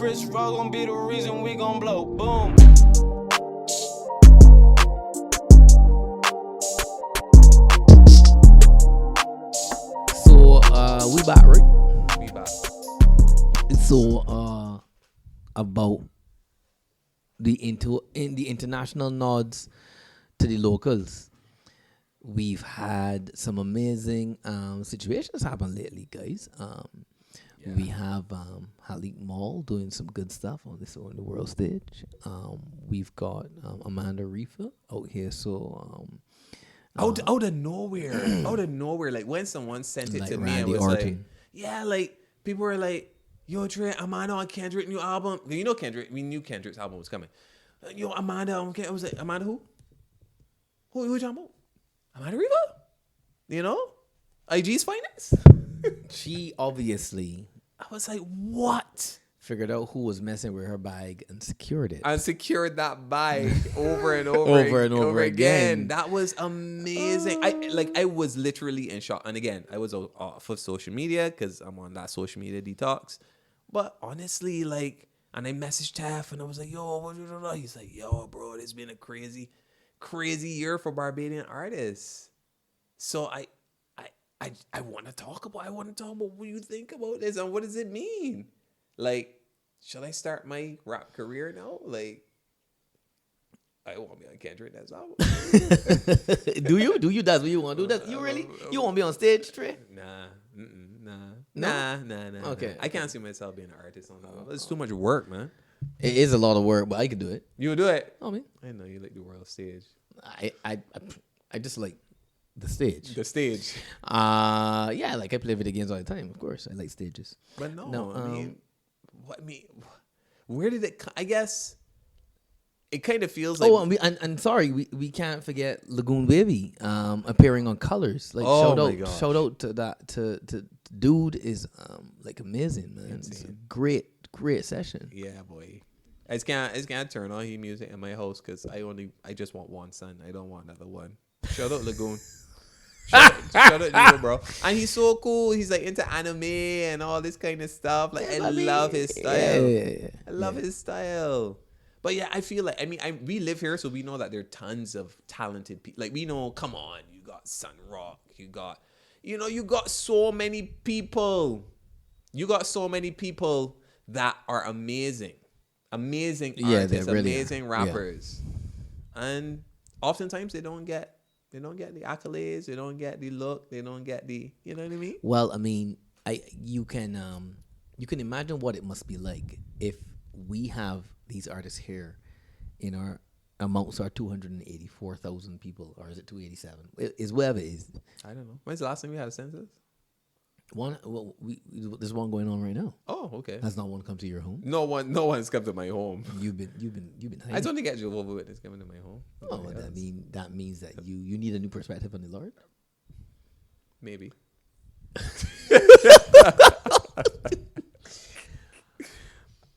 Chris Rock gon' be the reason we gon' blow. Boom. So we back, right? We back. So about the international nods to the locals. We've had some amazing situations happen lately, guys. We have Haleek Maul doing some good stuff on the world stage. We've got Amanda Reifer out here. So out of nowhere, like when someone sent it like to me, Randy and was Orton. like people were like, "Yo, Trey, Amanda on Kendrick new album." You know Kendrick. We knew Kendrick's album was coming. Yo, Amanda on Kendrick. I was like, Amanda who? Who you talking about? Amanda Reifer? You know, IG's finest. She obviously I was like, what? figured out who was messing with her bag and secured it. And secured that bag over and over again. That was amazing. I was literally in shock. And again, I was off of social media because I'm on that social media detox. But honestly, and I messaged Taff and I was like, yo, what? He's like, yo, bro, it's been a crazy year for Barbadian artists. So I want to talk about what you think about this and what does it mean? Like, should I start my rap career now? Like, I want to be on Kendrick. That's all. Do you? That's what you want to do? That you really? You want to be on stage, Trey? Nah. Okay. I can't see myself being an artist on that level. It's too much work, man. It is a lot of work, but I could do it. You would do it? I mean, I know you like the world stage. I just like the stage. The stage. Yeah, like I play video games all the time. Of course, I like stages. But no, I mean, where did it? I guess it kind of feels like. Oh, and sorry, we can't forget Lagoon Wavey appearing on Colors. Like shout out to that to dude is like amazing, man. It's a great session. Yeah, boy. It's can't turn on his music in my house because I just want one son. I don't want another one. Shout out Lagoon. Shout out to you, bro. And he's so cool. He's like into anime and all this kind of stuff. Like I love his style. I love his style. But yeah, I feel like we live here, so we know that there are tons of talented people. Like we know, come on, you got Sun Rock, you got so many people. You got so many people that are amazing artists, really amazing rappers, and oftentimes they don't get the accolades, they don't get the look, they don't get the, you know what I mean? Well, I mean, you can imagine what it must be like if we have these artists here in our amongst our 284,000 people, or is it 287? Is whatever it is. I don't know. When's the last time we had a census? There's one going on right now. Oh, okay. Has not one come to your home? No one's come to my home. You've been hiding. I don't think Jehovah's Witness coming to my home. Oh, well, that means that you need a new perspective on the Lord. Maybe.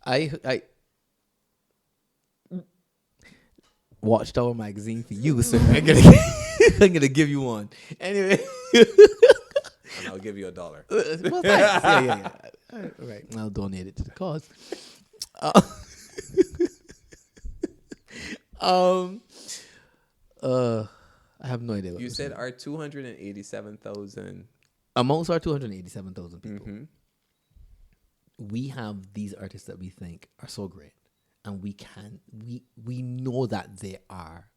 I Watchtower magazine for you, so I'm gonna give you one anyway. And I'll give you $1. Well, thanks. Yeah. All right, I'll donate it to the cause. I have no idea. What you said our 287,000. Amongst our 287,000 people, mm-hmm. we have these artists that we think are so great, and we know that they are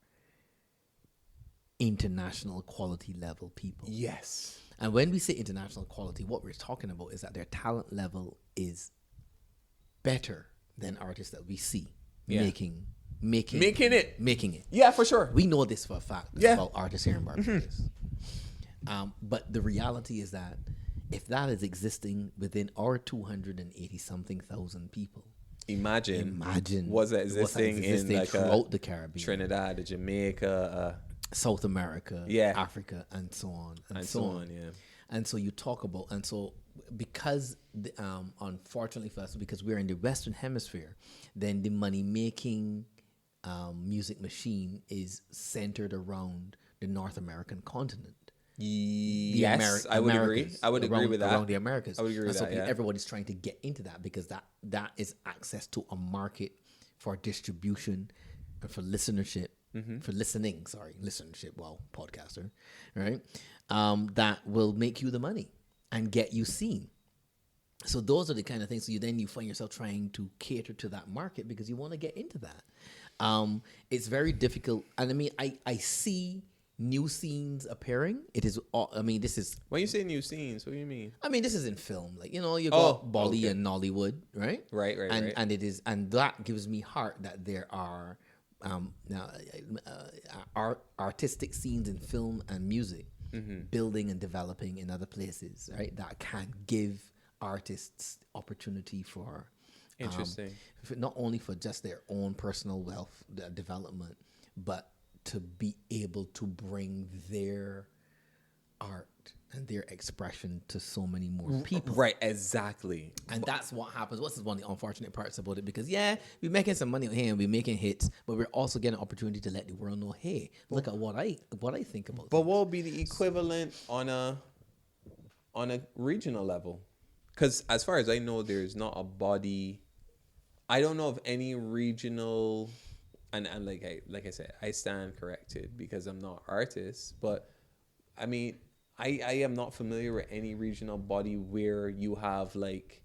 international quality level people. Yes. And when we say international quality, what we're talking about is that their talent level is better than artists that we see making it. Yeah, for sure. We know this for a fact about artists here in Barbados. Mm-hmm. But the reality is that if that is existing within our 280-something thousand people, imagine was that existing in like throughout the Caribbean, Trinidad, Jamaica, South America, Africa, and so on, and so on. Yeah. And so you talk about, and so because unfortunately for us, because we're in the Western Hemisphere, then the money making music machine is centered around the North American continent. Yes, I would agree. Americas, I would agree with that. Around the Americas. I would agree with so that, yeah. everybody's trying to get into that because that is access to a market for distribution and for listenership, for listening. Sorry, listenership. Well, podcaster, right? That will make you the money and get you seen. So those are the kind of things. So you find yourself trying to cater to that market because you want to get into that. It's very difficult, and I mean, I see new scenes appearing. It is. I mean, this is. When you say new scenes, what do you mean? I mean, this is in film. Like, you know, you got Bolly okay. and Nollywood, right? Right. And it is, and that gives me heart that there are now artistic scenes in film and music building and developing in other places, right? That can give artists opportunity for Interesting. not only for just their own personal wealth development, but to be able to bring their art and their expression to so many more people. Right, exactly. And that's what happens. What's one of the unfortunate parts about it? Because we're making some money here and we're making hits, but we're also getting an opportunity to let the world know, hey, look at what I think about. But what would be the equivalent on a regional level? Because as far as I know, there's not a body. I don't know of any regional, and like I said, I stand corrected because I'm not artist. But I mean, I am not familiar with any regional body where you have like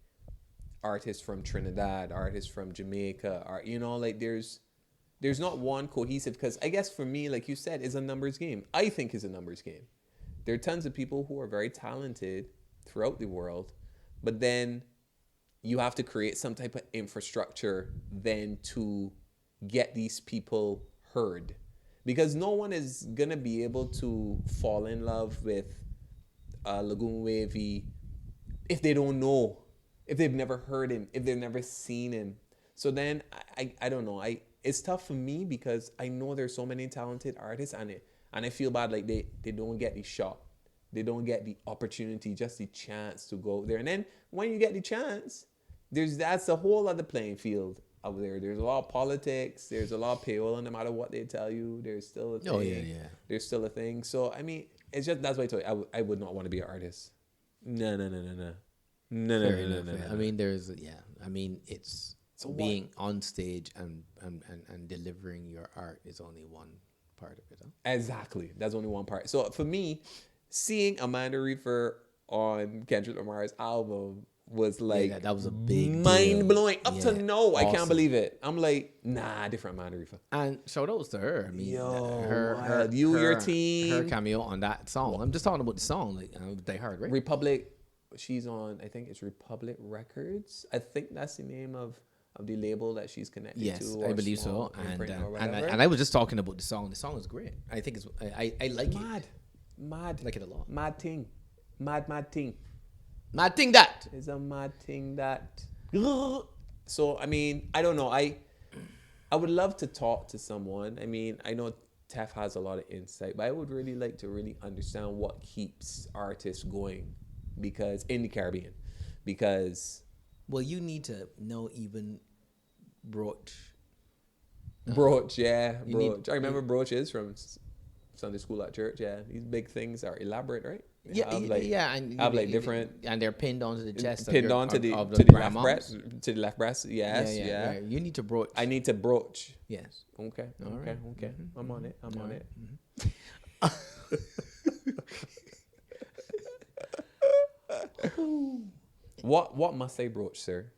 artists from Trinidad, artists from Jamaica, like there's not one cohesive. Because I guess for me, like you said, it's a numbers game. I think it's a numbers game. There are tons of people who are very talented throughout the world. But then you have to create some type of infrastructure then to get these people heard. Because no one is going to be able to fall in love with Lagoon Wavey if they don't know, if they've never heard him, if they've never seen him. So then, I don't know. It's tough for me because I know there's so many talented artists and I feel bad like they don't get the shot. They don't get the opportunity, just the chance to go there. And then when you get the chance, that's a whole other playing field out there. There's a lot of politics. There's a lot of payola. No matter what they tell you, there's still a thing. Oh, yeah. There's still a thing. So, I mean, it's just, that's why I told you, I would not want to be an artist. No. I mean, it's So being on stage and delivering your art is only one part of it. Huh? Exactly. That's only one part. So for me, seeing Amanda Reifer on Kendrick Lamar's album was like that was a big mind blowing. deal. Up to now, I can't Awesome. believe it. I'm like, nah, different Amanda Reifer. And shout outs to her. I mean, your team, her cameo on that song. I'm just talking about the song, like they heard, right? Republic. She's on. I think it's Republic Records. I think that's the name of the label that she's connected to. Yes, I believe so. And I I was just talking about the song. The song is great. I think it's. I like it. Mad. Like it a lot. Mad thing. Mad thing. Mad thing that. It's a mad thing that. So, I mean, I don't know. I would love to talk to someone. I mean, I know Tef has a lot of insight, but I would really like to really understand what keeps artists going in the Caribbean. Because. Well, you need to know even Broach. Broach, yeah. Broach. I remember Broach is from Sunday school at church, yeah. These big things are elaborate, right? And have like different, and they're pinned onto the chest, pinned onto the left breast. Yes, yeah. You need to broach. I need to broach. Yes. Okay. All okay. right. Okay. Mm-hmm. I'm on it. I'm on it. What must I broach, sir?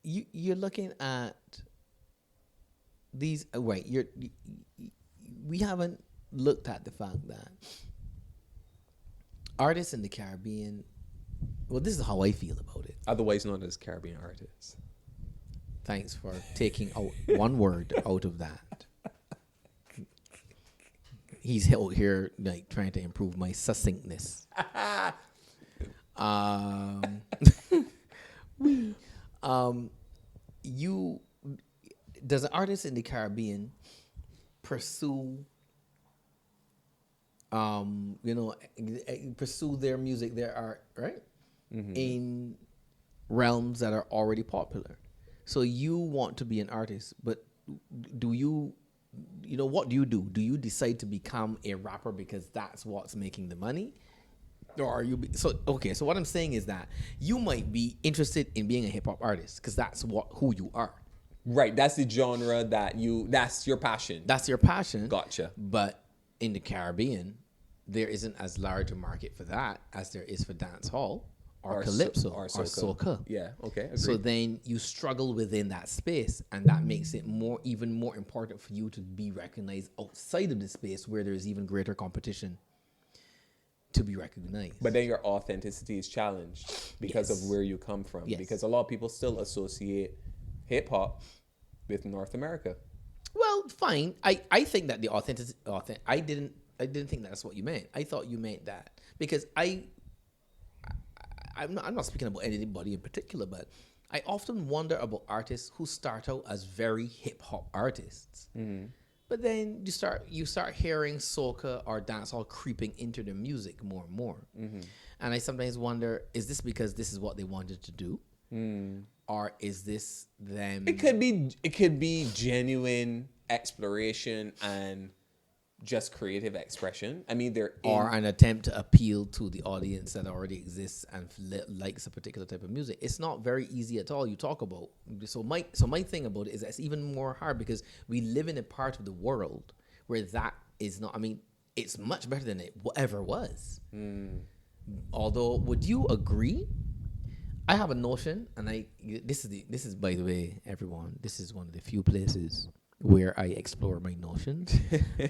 You're looking at these. Wait, we haven't looked at the fact that artists in the Caribbean. Well, this is how I feel about it. Otherwise known as Caribbean artists. Thanks for taking out one word out of that. He's out here like trying to improve my succinctness. Does an artist in the Caribbean pursue pursue their music, their art, right? Mm-hmm. In realms that are already popular. So you want to be an artist, but do you what do? Do you decide to become a rapper because that's what's making the money? Or are you so what I'm saying is that you might be interested in being a hip hop artist because that's who you are. Right. That's the genre that's your passion. That's your passion. Gotcha. But in the Caribbean, there isn't as large a market for that as there is for dance hall or calypso or soca. Yeah. Okay. Agreed. So then you struggle within that space, and that makes it even more important for you to be recognized outside of the space where there's even greater competition to be recognized. But then your authenticity is challenged because of where you come from. Yes. Because a lot of people still associate hip hop with North America. Well, fine. I think that the authenticity. I didn't think that's what you meant. I thought you meant that because I'm not speaking about anybody in particular, but I often wonder about artists who start out as very hip hop artists. Mm-hmm. But then you start hearing soca or dancehall creeping into their music more and more. Mm-hmm. And I sometimes wonder, is this because this is what they wanted to do? Or is this them? It could be genuine exploration and just creative expression. I mean, or an attempt to appeal to the audience that already exists and likes a particular type of music. It's not very easy at all. You talk about so my thing about it is that it's even more hard because we live in a part of the world where that is not. I mean, it's much better than it ever was. Although, would you agree? I have a notion, and this is by the way, everyone. This is one of the few places where I explore my notions.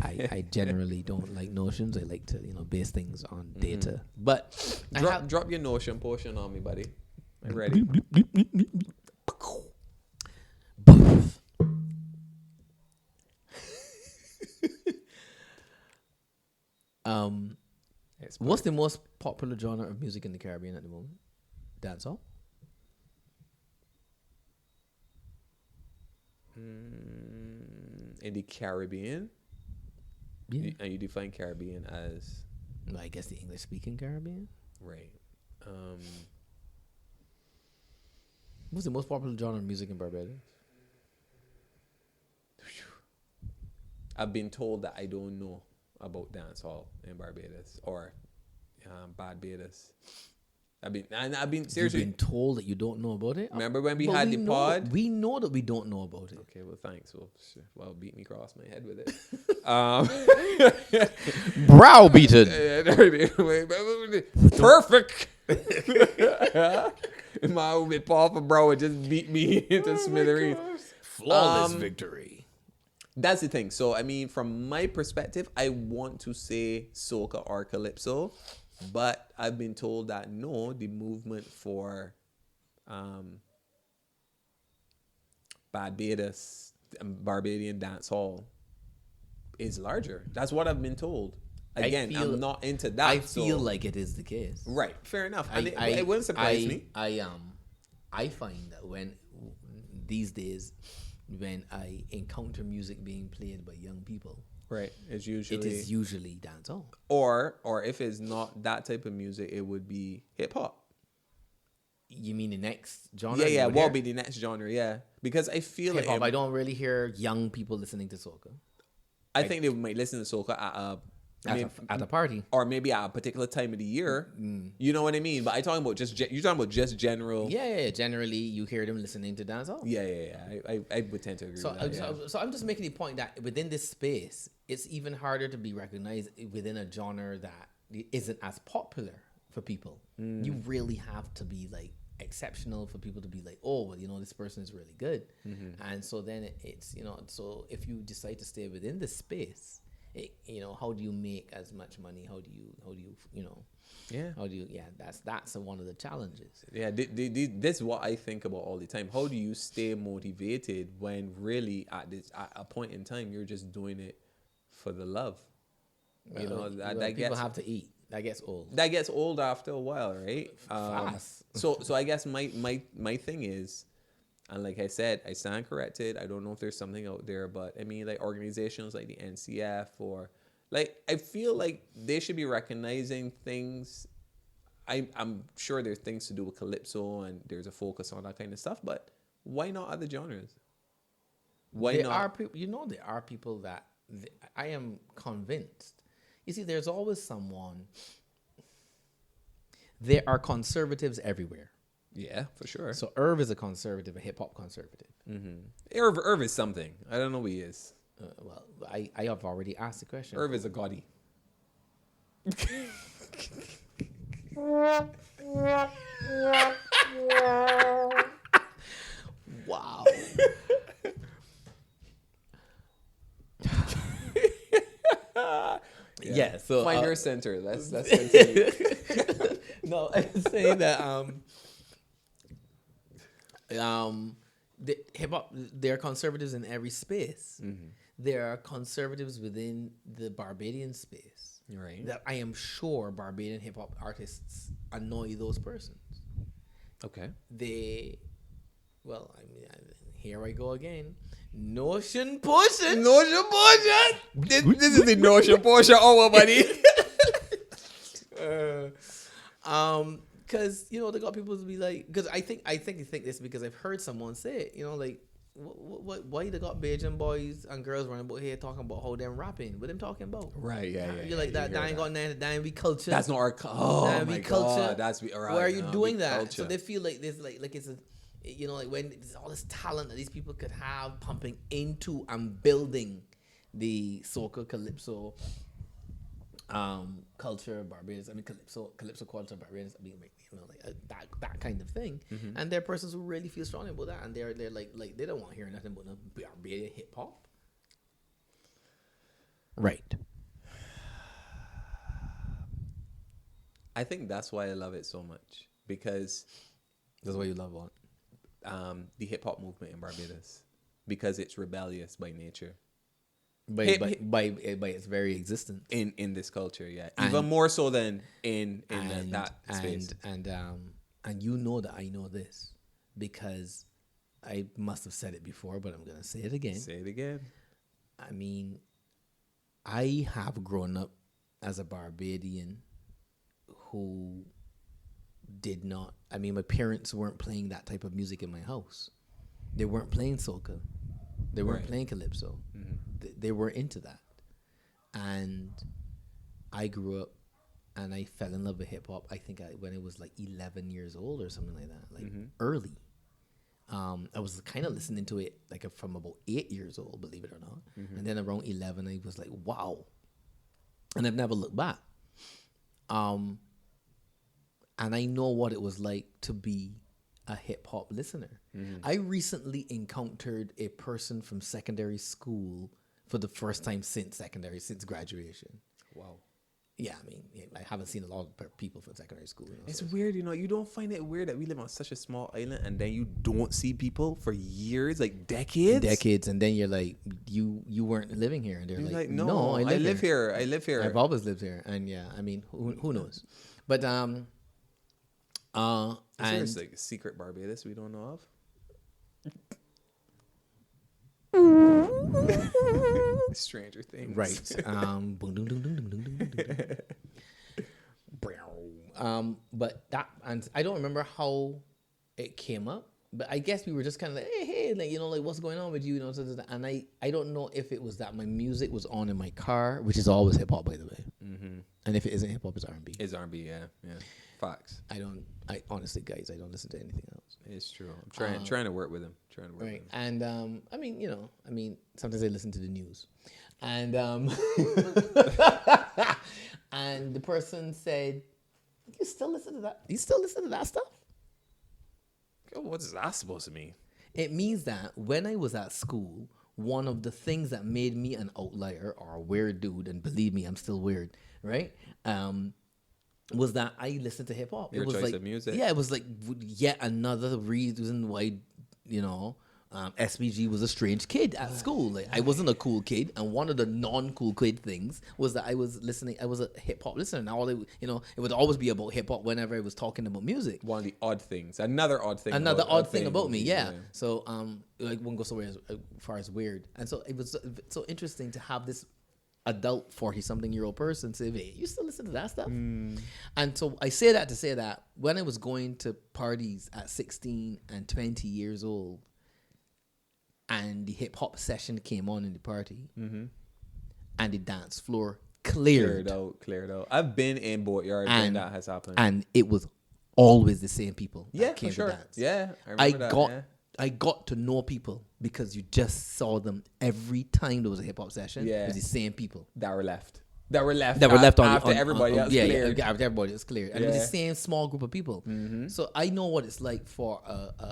I generally don't like notions. I like to base things on data. But drop your notion portion on me, buddy. I'm ready. What's the most popular genre of music in the Caribbean at the moment? Dancehall? In the Caribbean? Yeah. And you define Caribbean as? No, I guess the English-speaking Caribbean. Right. What's the most popular genre of music in Barbados? I've been told that I don't know about dancehall in Barbados or Barbados. I've been seriously. You've been told that you don't know about it. Remember when we had the pod? We know that we don't know about it. Okay, well, thanks. Well, beat me across my head with it. Browbeaten. Perfect. My old bit Papa bro would just beat me into smithereens. Flawless victory. That's the thing. So, I mean, from my perspective, I want to say soca or calypso. But I've been told that no, the movement for Barbados and Barbadian dancehall is larger. That's what I've been told. Again, I'm not into that. I feel like it is the case. Right, fair enough. And it wouldn't surprise me. I find that these days when I encounter music being played by young people, right, it is usually dancehall. Or if it's not that type of music, it would be hip hop. You mean the next genre? Yeah. What would be the next genre? Yeah, because I feel hip hop. like I don't really hear young people listening to soca. I think they might listen to soca at a party, or maybe at a particular time of the year. You know what I mean? But you're talking about just general. Yeah. Generally, you hear them listening to dancehall. Yeah. I would tend to agree with that. So I'm just making the point that within this space, it's even harder to be recognized within a genre that isn't as popular for people. You really have to be like exceptional for people to be like, oh, well, this person is really good. And so then it's so if you decide to stay within this space, how do you make as much money? How do you that's one of the challenges. Yeah, this is what I think about all the time. How do you stay motivated when really at a point in time you're just doing it for the love? People have to eat. That gets old. That gets old after a while, right? Fast. So I guess my thing is, and like I said, I stand corrected. I don't know if there's something out there, but I mean, like organizations like the NCF or like, I feel like they should be recognizing things. I'm sure there's things to do with calypso and there's a focus on that kind of stuff, but why not other genres? Why there not? are people, there are people that I am convinced. You see, there's always someone. There are conservatives everywhere. Yeah, for sure. So Irv is a conservative, a hip hop conservative. Irv is something. I don't know who he is. Well, I have already asked the question. Irv is a Gotti. Wow. Yeah. So Find your center. Let's continue. no, I'm saying that the hip hop, there are conservatives in every space. There are conservatives within the Barbadian space. Right. That I am sure Barbadian hip hop artists annoy those persons. Okay. Well, I mean, here I go again. Notion pushing. Notion portion. This is the notion portion hour, buddy. Because they got people to be like, because I think this because I've heard someone say it. Like, why they got Bajan boys and girls running about here talking about how them rapping? What them talking about? Right. Yeah. You're like that. That ain't got nothing. That ain't be culture. That's not our. Oh my culture. God. That's right. Why are you doing that? Culture. So they feel like there's like it's a. Like when there's all this talent that these people could have pumping into and building the soca calypso culture, Barbados. I mean calypso culture, Barbados. I mean, that kind of thing. And there are persons who really feel strongly about that, and they're like they don't want to hear nothing but no Barbadian hip hop. Right. I think that's why I love it so much, because That's why you love what? The hip hop movement in Barbados, because it's rebellious by nature. By its very existence In this culture, yeah, even more so than in that space. And you know that I know this because I must have said it before, but I'm gonna say it again. Say it again. I mean, I have grown up as a Barbadian who did not. I mean, my parents weren't playing that type of music in my house. They weren't playing soca. They weren't playing calypso. They were into that. And I grew up and I fell in love with hip hop. I think when I was like 11 years old or something like that, like early. I was kind of listening to it like from about 8 years old, believe it or not. And then around 11, I was like, wow. And I've never looked back. And I know what it was like to be a hip hop listener. I recently encountered a person from secondary school for the first time since graduation. Wow. Yeah, I mean, I haven't seen a lot of people from secondary school. It's weird, you don't find it weird that we live on such a small island and then you don't see people for years, like decades? And then you're like, you weren't living here. And they're like, no, I live here. I've always lived here. And yeah, I mean, who knows? But, there's like a secret Barbados we don't know of. Stranger Things. Right. But that, and I don't remember how it came up, but I guess we were just kind of like, hey, like, what's going on with you? And I don't know if it was that my music was on in my car, which is always hip hop, by the way. And if it isn't hip hop, it's R&B. It's R&B, yeah. Facts. I honestly, guys, I don't listen to anything else. It's true. I'm trying to work with him. Right. And I mean, sometimes I listen to the news, and and the person said, "You still listen to that? You still listen to that stuff?" Oh, what is that supposed to mean? It means that when I was at school, one of the things that made me an outlier or a weird dude, and believe me, I'm still weird, right? Was that I listened to hip hop. Your it was choice like, of music. Yeah, it was like yet another reason why, SBG was a strange kid at school. Like I wasn't a cool kid, and one of the non-cool kid things was that I was listening. I was a hip hop listener. Now, it would always be about hip hop whenever I was talking about music. One of the odd things. Another odd thing about me. Yeah. So like wouldn't go so as far as weird, and so it was so interesting to have this adult 40-something-year-old person say, hey, you still listen to that stuff? And so I say that to say that when I was going to parties at 16 and 20 years old, and the hip hop session came on in the party, Mm-hmm. and the dance floor cleared Cleared out. I've been in Boatyard when And- that has happened. and it was always the same people Yeah, that came for sure. to dance. Yeah, I remember that, got yeah. I got to know people because you just saw them every time there was a hip hop session. Yeah. It was the same people that were left. That were left after after everybody else cleared. after everybody was cleared, and it was Yeah. the same small group of people. So I know what it's like for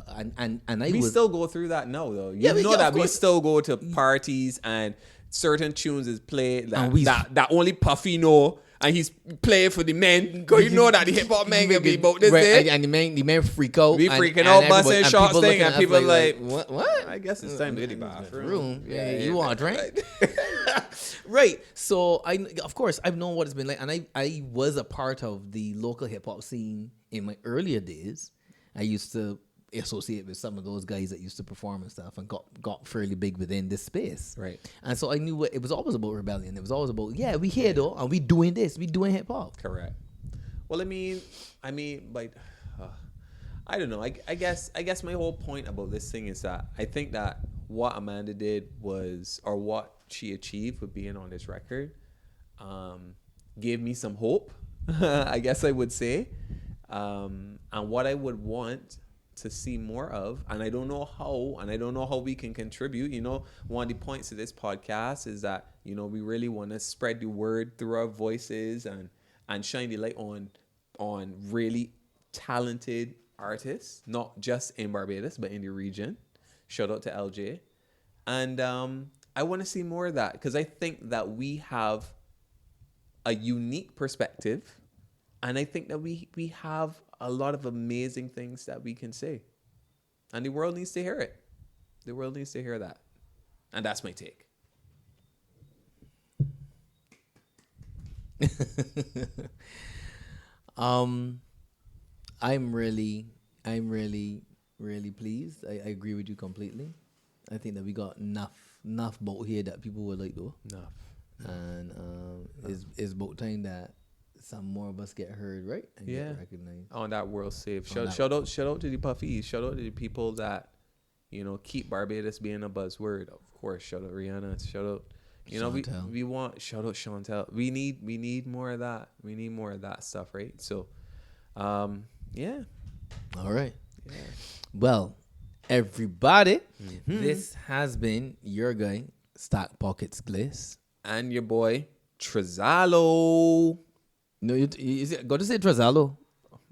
and I We was still go through that now, though. You Yeah, know of that we course. still go to parties and certain tunes is played And we- that only Puffy know, and he's playing for the men. Cause you know that the hip hop men can be about this right, day. and the men freak out. We and- freaking and out, everybody- busting and shots people thing, looking and at us people like, what? I guess it's time to the bathroom. Room. Yeah, Yeah, you want a drink? Right. So of course, I've known what it's been like, and I was a part of the local hip hop scene in my earlier days. I used to associate with some of those guys that used to perform and stuff, and got fairly big within this space. Right. And so I knew it was always about rebellion. It was always about we here though, and we doing this, we doing hip hop. Correct. Well, I mean, like, I don't know. I guess my whole point about this thing is that I think that what Amanda did was, or what she achieved with being on this record, gave me some hope. I guess I would say, and what I would want to see more of, and I don't know how we can contribute. You know, one of the points of this podcast is that, you know, we really want to spread the word through our voices and shine the light on really talented artists, not just in Barbados but in the region. Shout out to LJ. And I want to see more of that, because I think that we have a unique perspective, and I think that we have a lot of amazing things that we can say, and the world needs to hear it. The world needs to hear that, and that's my take. I'm really pleased. I agree with you completely. I think that we got enough boat here that people would like though. Enough. And it's about time that some more of us get heard, right? And get recognized. On that world save. On Shout out to the Puffies. Shout out to the people that, you know, keep Barbados being a buzzword. Of course, shout out Rihanna. Shout out, you know, Chantel. we want, shout out Chantel. We need more of that. We need more of that stuff, right? So, yeah. All right. Yeah. Well, everybody, this has been your guy, Stock Pockets Gliss. And your boy Trizalo. No, you got to say Trazalo.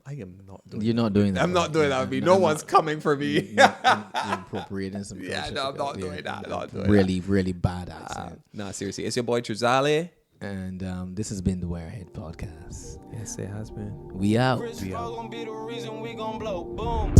I am not doing You're not doing that. I'm not right? doing that with me. No one's coming for me. You're appropriating some. Yeah, culture. no, I'm not doing that. Not doing Really bad accent. Nah, seriously. It's your boy Trizale. And this has been the Wirehead Podcast. Yes, it has been. We out. Chris Paul gon' be the reason we gon' blow. Boom.